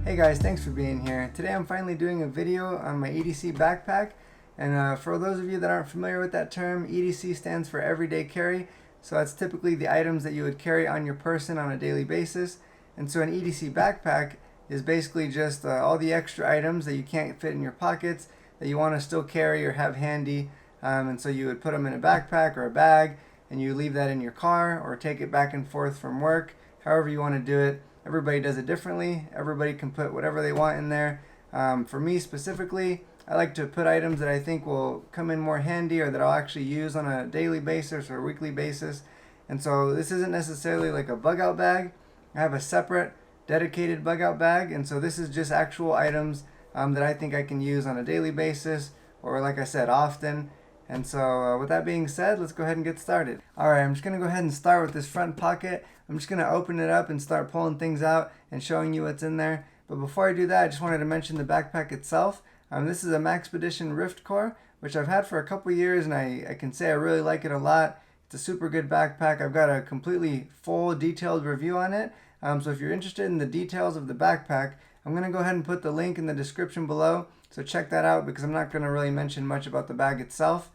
Hey guys, thanks for being here. Today I'm finally doing a video on my EDC backpack, and for those of you that aren't familiar with that term, EDC stands for everyday carry. So that's typically the items that you would carry on your person on a daily basis. And so an EDC backpack is basically just all the extra items that you can't fit in your pockets that you want to still carry or have handy. And so you would put them in a backpack or a bag, and you leave that in your car or take it back and forth from work, however you want to do it. Everybody does it differently. Everybody can put whatever they want in there. For me specifically, I like to put items that I think will come in more handy or that I'll actually use on a daily basis or a weekly basis. And so this isn't necessarily like a bug out bag. I have a separate dedicated bug out bag, and so this is just actual items that I think I can use on a daily basis or, like I said, often. And so with that being said, let's go ahead and get started. Alright, I'm just going to go ahead and start with this front pocket. I'm just going to open it up and start pulling things out and showing you what's in there. But before I do that, I just wanted to mention the backpack itself. This is a Maxpedition Rift Core, which I've had for a couple years, and I can say I really like it a lot. It's a super good backpack. I've got a completely full detailed review on it. So if you're interested in the details of the backpack, I'm going to go ahead and put the link in the description below. So check that out, because I'm not going to really mention much about the bag itself.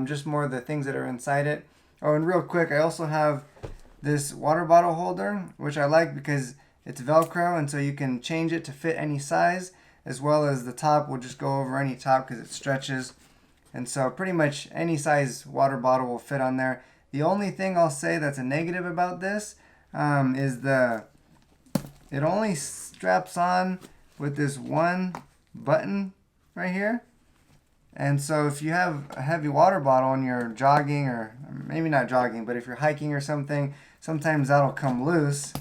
Just more of the things that are inside it. Oh, and real quick, I also have this water bottle holder, which I like because it's Velcro, and so you can change it to fit any size, as well as the top will just go over any top because it stretches. And so pretty much any size water bottle will fit on there. The only thing I'll say that's a negative about this is it only straps on with this one button right here. And so if you have a heavy water bottle and you're jogging, or maybe not jogging, but if you're hiking or something, sometimes that'll come loose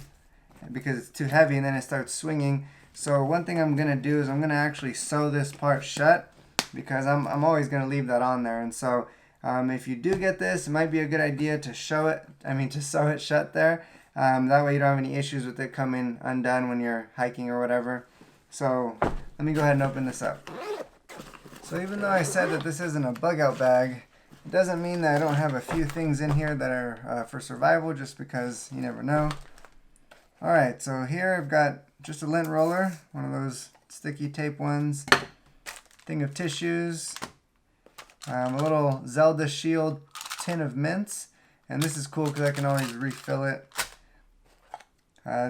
because it's too heavy, and then it starts swinging. So one thing I'm going to do is I'm going to actually sew this part shut, because I'm always going to leave that on there. And so if you do get this, it might be a good idea to sew it shut there. That way you don't have any issues with it coming undone when you're hiking or whatever. So let me go ahead and open this up. So even though I said that this isn't a bug out bag, it doesn't mean that I don't have a few things in here that are for survival, just because you never know. Alright, so here I've got just a lint roller, one of those sticky tape ones, thing of tissues, a little Zelda Shield tin of mints, and this is cool because I can always refill it.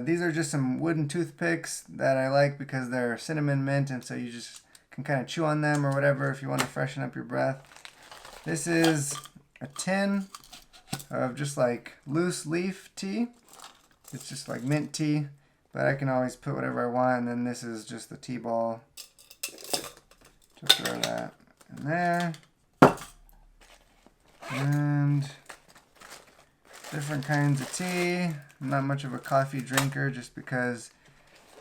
These are just some wooden toothpicks that I like because they're cinnamon mint, and so you just can kind of chew on them or whatever if you want to freshen up your breath. This is a tin of just like loose leaf tea. It's just like mint tea, but I can always put whatever I want. And then this is just the tea ball. Just throw that in there. And different kinds of tea. I'm not much of a coffee drinker just because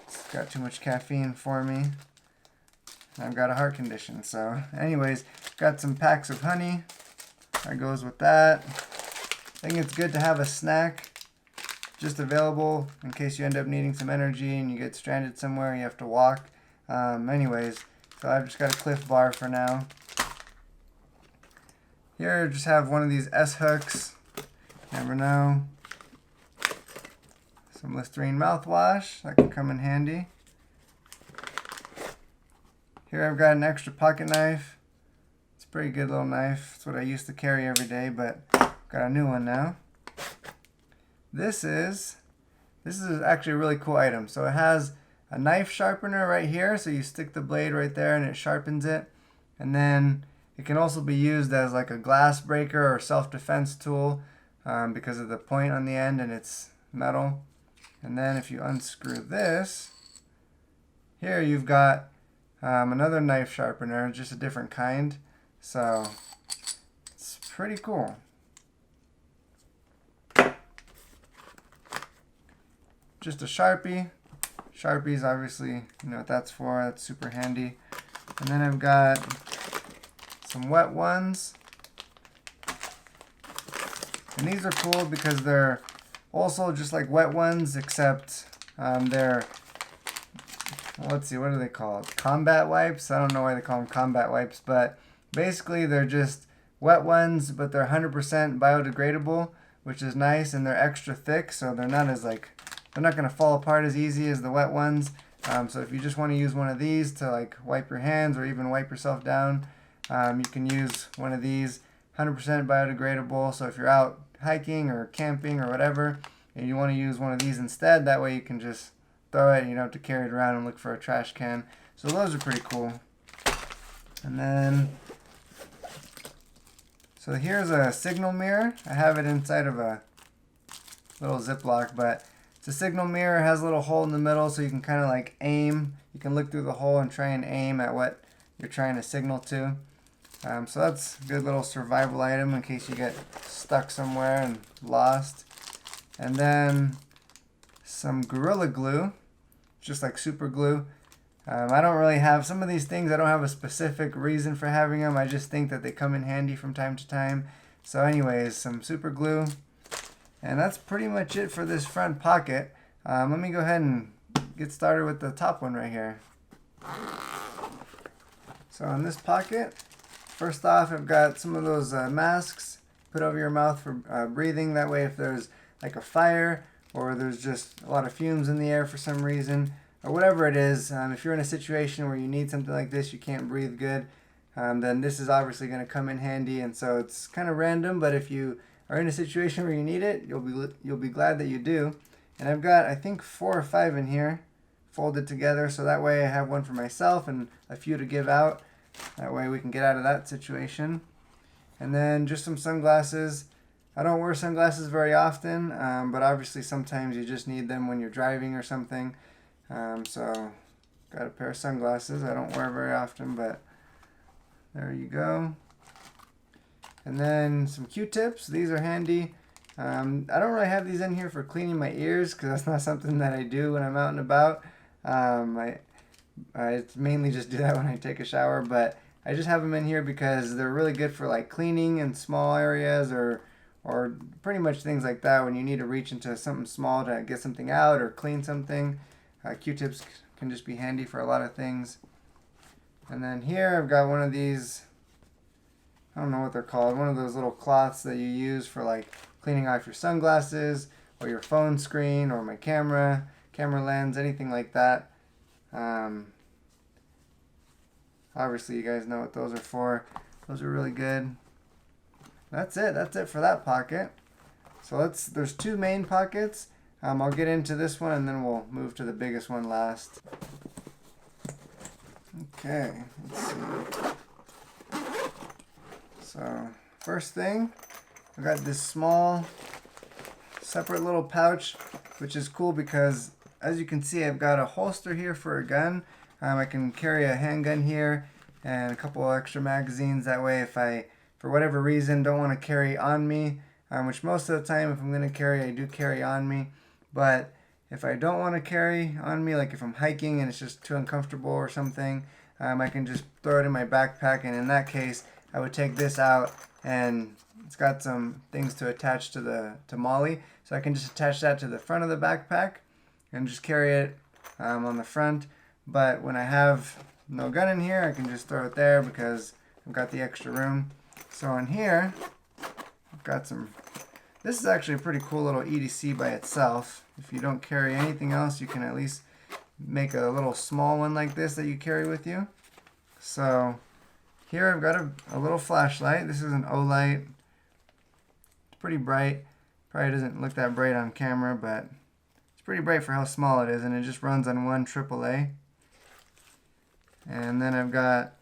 it's got too much caffeine for me. I've got a heart condition. So anyways, got some packs of honey. That goes with that. I think it's good to have a snack just available in case you end up needing some energy and you get stranded somewhere, you have to walk. Anyways, so I've just got a Cliff Bar for now. Here I just have one of these S-hooks. Never know. Some Listerine mouthwash. That can come in handy. Here I've got an extra pocket knife. It's pretty good little knife. It's what I used to carry every day, but got a new one now. This is actually a really cool item. So it has a knife sharpener right here, so you stick the blade right there and it sharpens it. And then it can also be used as like a glass breaker or self-defense tool because of the point on the end and it's metal. And then if you unscrew this, here you've got another knife sharpener, just a different kind. So it's pretty cool. Just a Sharpie. Sharpies, obviously, you know what that's for. That's super handy. And then I've got some wet ones. And these are cool because they're also just like wet ones, except they're, well, let's see, what do they call it? Combat wipes? I don't know why they call them combat wipes, but basically they're just wet ones, but they're 100% biodegradable, which is nice, and they're extra thick, so they're not as like, they're not going to fall apart as easy as the wet ones. So if you just want to use one of these to like wipe your hands or even wipe yourself down, you can use one of these. 100% biodegradable, so if you're out hiking or camping or whatever and you want to use one of these instead, that way you can just throw it and you don't have to carry it around and look for a trash can. So those are pretty cool. And then, so here's a signal mirror. I have it inside of a little Ziploc, but it's a signal mirror. It has a little hole in the middle so you can kind of like aim. You can look through the hole and try and aim at what you're trying to signal to. So that's a good little survival item in case you get stuck somewhere and lost. And then some Gorilla Glue, just like super glue. I don't really have some of these things. I don't have a specific reason for having them. I just think that they come in handy from time to time. So anyways, some super glue. And that's pretty much it for this front pocket. Let me go ahead and get started with the top one right here. So in this pocket, first off, I've got some of those masks put over your mouth for breathing. That way if there's like a fire or there's just a lot of fumes in the air for some reason or whatever it is, if you're in a situation where you need something like this, you can't breathe good, then this is obviously going to come in handy. And so it's kind of random, but if you are in a situation where you need it, you'll be glad that you do. And I've got, I think, 4 or 5 in here folded together, so that way I have one for myself and a few to give out. That way we can get out of that situation. And then just some sunglasses. I don't wear sunglasses very often, but obviously sometimes you just need them when you're driving or something. So got a pair of sunglasses. I don't wear very often, but there you go. And then some Q-tips. These are handy. I don't really have these in here for cleaning my ears because that's not something that I do when I'm out and about. I mainly just do that when I take a shower, but I just have them in here because they're really good for like cleaning in small areas or pretty much things like that when you need to reach into something small to get something out or clean something. Q-tips can just be handy for a lot of things. And then here I've got one of these, I don't know what they're called, one of those little cloths that you use for like cleaning off your sunglasses or your phone screen or my camera lens, anything like that. Obviously you guys know what those are for. Those are really good. That's it for that pocket. So there's 2 main pockets. I'll get into this one and then we'll move to the biggest one last. Okay, let's see. So first thing, I got this small separate little pouch, which is cool because as you can see, I've got a holster here for a gun. I can carry a handgun here and a couple extra magazines. That way if I, for whatever reason, don't want to carry on me, which most of the time if I'm going to carry, I do carry on me. But if I don't want to carry on me, like if I'm hiking and it's just too uncomfortable or something, I can just throw it in my backpack. And in that case, I would take this out and it's got some things to attach to Molly. So I can just attach that to the front of the backpack and just carry it on the front. But when I have no gun in here, I can just throw it there because I've got the extra room. So in here, I've got some, this is actually a pretty cool little EDC by itself. If you don't carry anything else, you can at least make a little small one like this that you carry with you. So here I've got a little flashlight. This is an O light. It's pretty bright. Probably doesn't look that bright on camera, but it's pretty bright for how small it is, and it just runs on one AAA. And then I've got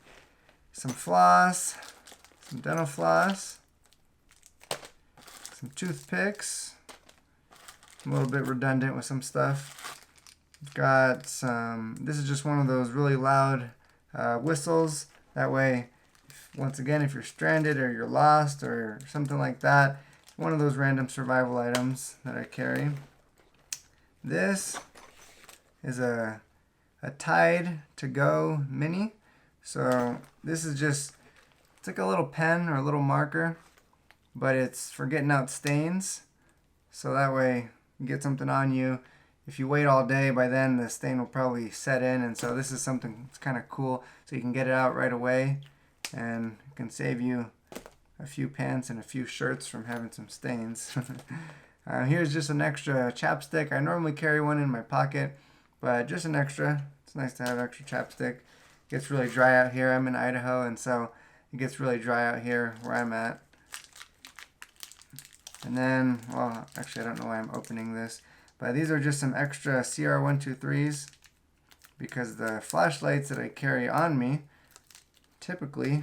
some floss, some dental floss, some toothpicks. A little bit redundant with some stuff. I've got some, this is just one of those really loud whistles. That way, once again, if you're stranded or you're lost or something like that, one of those random survival items that I carry. This is a Tide to Go Mini. So this is just, it's like a little pen or a little marker, but it's for getting out stains. So that way you get something on you. If you wait all day, by then the stain will probably set in, and so this is something that's kind of cool, so you can get it out right away, and it can save you a few pants and a few shirts from having some stains. Here's just an extra chapstick. I normally carry one in my pocket, but just an extra. It's nice to have extra chapstick. It gets really dry out here. I'm in Idaho, and so it gets really dry out here where I'm at. And then, well, actually I don't know why I'm opening this, but these are just some extra CR123s, because the flashlights that I carry on me typically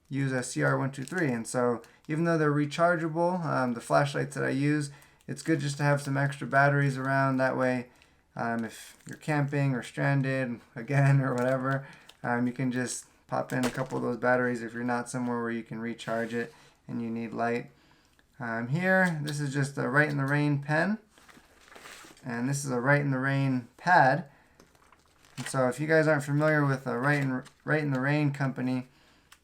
use a CR123, and so even though they're rechargeable, the flashlights that I use, it's good just to have some extra batteries around. That way, if you're camping or stranded again or whatever, you can just pop in a couple of those batteries if you're not somewhere where you can recharge it and you need light. Here, this is just a Write in the Rain pen, and this is a Write in the Rain pad. And so if you guys aren't familiar with a Write in the Rain company,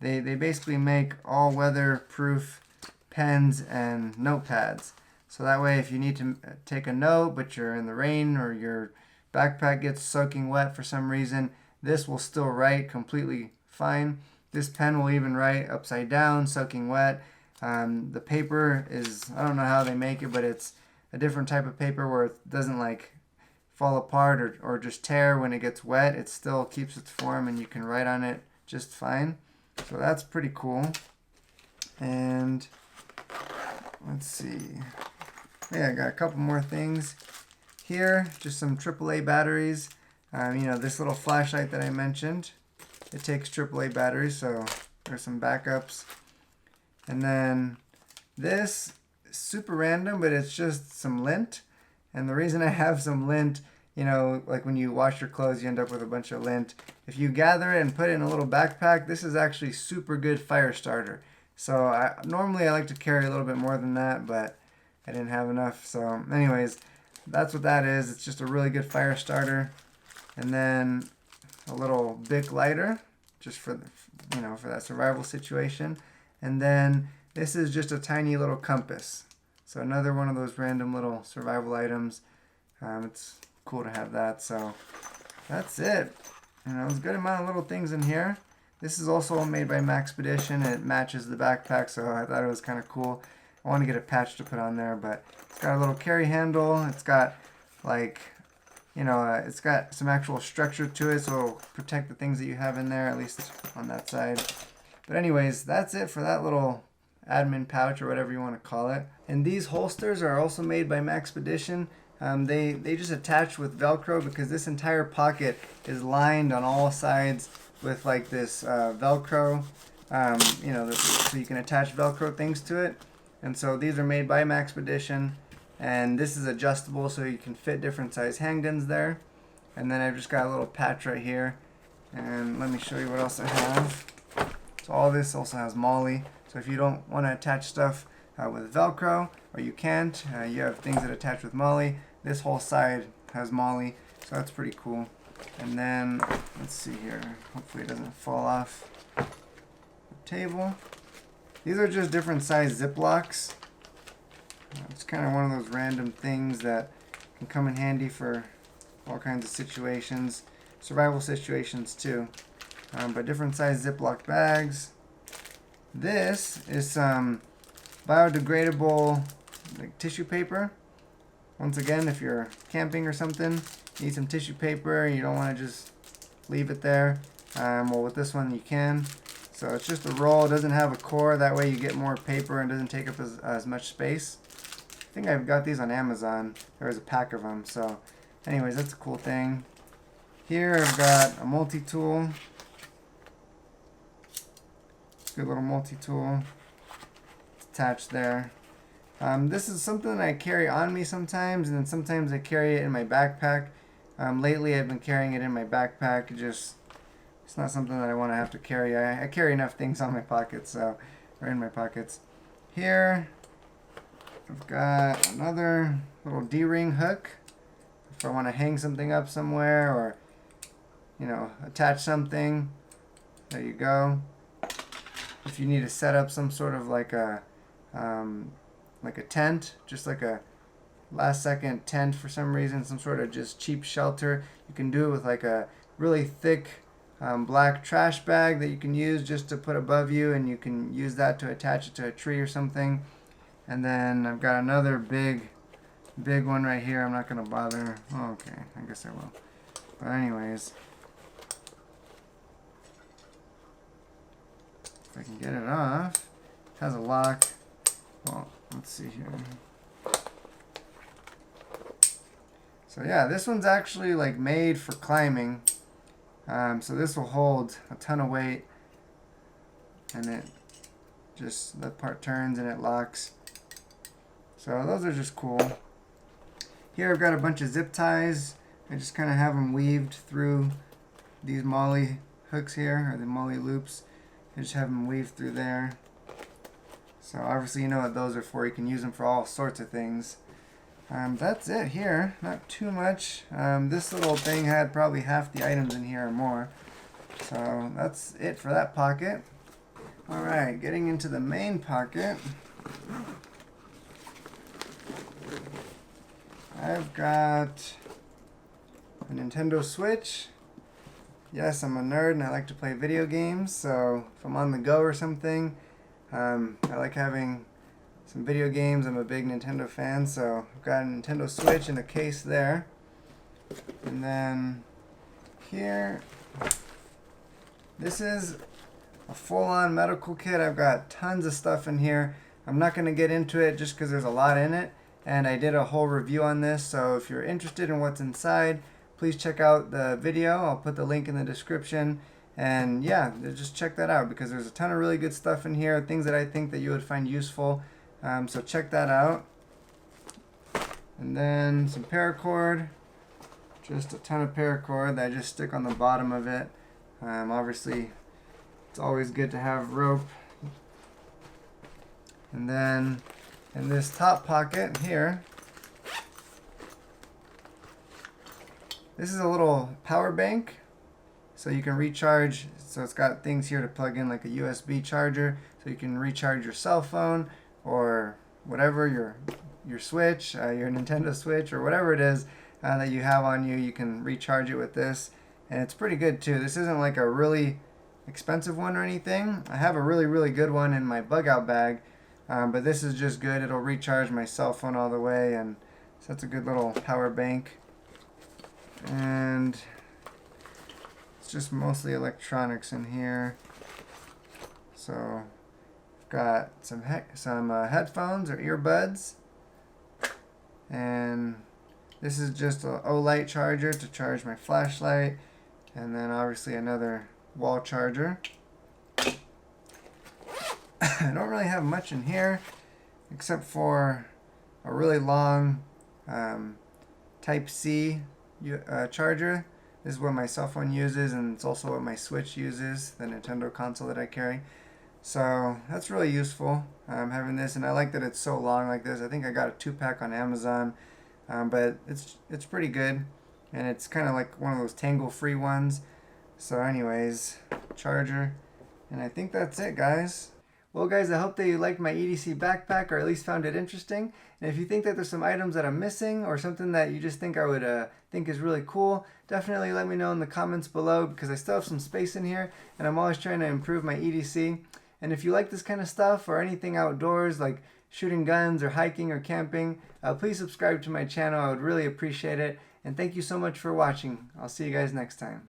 they basically make all weather-proof pens and notepads. So that way, if you need to take a note, but you're in the rain or your backpack gets soaking wet for some reason, this will still write completely fine. This pen will even write upside down, soaking wet. The paper is, I don't know how they make it, but it's a different type of paper where it doesn't like fall apart or just tear when it gets wet. It still keeps its form and you can write on it just fine. So that's pretty cool. And let's see. Yeah, I got a couple more things here. Just some AAA batteries. This little flashlight that I mentioned, it takes AAA batteries, so there's some backups. And then this is super random, but it's just some lint. And the reason I have some lint, like when you wash your clothes, you end up with a bunch of lint. If you gather it and put it in a little backpack, this is actually super good fire starter. So normally I like to carry a little bit more than that, but I didn't have enough. So anyways, that's what that is. It's just a really good fire starter. And then a little Bic lighter, just for for that survival situation. And then this is just a tiny little compass. So another one of those random little survival items. It's cool to have that. So that's it. There's a good amount of little things in here. This is also made by Maxpedition, and it matches the backpack, so I thought it was kind of cool. I want to get a patch to put on there, but it's got a little carry handle. It's got it's got some actual structure to it, so it'll protect the things that you have in there, at least on that side. But anyways, that's it for that little admin pouch, or whatever you want to call it. And these holsters are also made by Maxpedition. They just attach with Velcro, because this entire pocket is lined on all sides with like this Velcro, so you can attach Velcro things to it. And so these are made by Maxpedition, and this is adjustable so you can fit different size handguns there. And then I've just got a little patch right here, and let me show you what else I have. So all this also has MOLLE, so if you don't want to attach stuff with Velcro, or you can't, you have things that attach with MOLLE. This whole side has MOLLE, so that's pretty cool. And then, let's see here, hopefully it doesn't fall off the table. These are just different size Ziplocs. It's kind of one of those random things that can come in handy for all kinds of situations, survival situations too. But different size Ziploc bags. This is some biodegradable tissue paper. Once again, if you're camping or something, you need some tissue paper, you don't want to just leave it there. Well, with this one you can. So it's just a roll. It doesn't have a core. That way you get more paper and doesn't take up as much space. I think I've got these on Amazon. There was a pack of them. So anyways, that's a cool thing. Here I've got a multi-tool. Good little multi-tool. It's attached there. This is something that I carry on me sometimes, and then sometimes I carry it in my backpack. Lately I've been carrying it in my backpack. It's not something that I want to have to carry. I carry enough things on my pockets, or in my pockets. Here I've got another little D-ring hook if I want to hang something up somewhere, or attach something. There you go. If you need to set up some sort of like a tent, just like a last second tent for some reason, some sort of just cheap shelter, you can do it with like a really thick black trash bag that you can use just to put above you, and you can use that to attach it to a tree or something. And then I've got another big one right here. I'm not going to bother. Oh, okay, I guess I will. But anyways, if I can get it off, it has a lock. Well, let's see here. So yeah, this one's actually like made for climbing. So this will hold a ton of weight, and that part turns and it locks. So those are just cool. Here I've got a bunch of zip ties. I just kind of have them weaved through these molly hooks here, or the molly loops. I just have them weaved through there. So obviously you know what those are for. You can use them for all sorts of things. That's it here. Not too much. This little thing had probably half the items in here or more. So that's it for that pocket. Alright, getting into the main pocket. I've got a Nintendo Switch. Yes, I'm a nerd and I like to play video games, so if I'm on the go or something, I like having some video games. I'm a big Nintendo fan, so I've got a Nintendo Switch in a case there. And then here, this is a full-on medical kit. I've got tons of stuff in here. I'm not going to get into it just because there's a lot in it, and I did a whole review on this, so if you're interested in what's inside, please check out the video. I'll put the link in the description. And yeah, just check that out, because there's a ton of really good stuff in here, things that I think that you would find useful. So check that out. And then some paracord. Just a ton of paracord that I just stick on the bottom of it. Obviously, it's always good to have rope. And then in this top pocket here, this is a little power bank, so you can recharge. So it's got things here to plug in, like a USB charger, so you can recharge your cell phone or whatever, your Switch, your Nintendo Switch, or whatever it is that you have on you. You can recharge it with this, and it's pretty good too. This isn't like a really expensive one or anything. I have a really good one in my bug out bag, but this is just good. It'll recharge my cell phone all the way, and so that's a good little power bank. And it's just mostly electronics in here. So I've got some headphones or earbuds, and this is just a OLight charger to charge my flashlight, and then obviously another wall charger. I don't really have much in here except for a really long Type-C charger. This is what my cell phone uses, and it's also what my Switch uses, the Nintendo console that I carry. So that's really useful, having this, and I like that it's so long like this. I think I got a 2-pack on Amazon, but it's pretty good, and it's kind of like one of those tangle-free ones. So anyways, charger, and I think that's it, guys. Well guys, I hope that you liked my EDC backpack, or at least found it interesting. And if you think that there's some items that I'm missing, or something that you just think I would think is really cool, definitely let me know in the comments below, because I still have some space in here, and I'm always trying to improve my EDC. And if you like this kind of stuff, or anything outdoors, like shooting guns, or hiking, or camping, please subscribe to my channel. I would really appreciate it. And thank you so much for watching. I'll see you guys next time.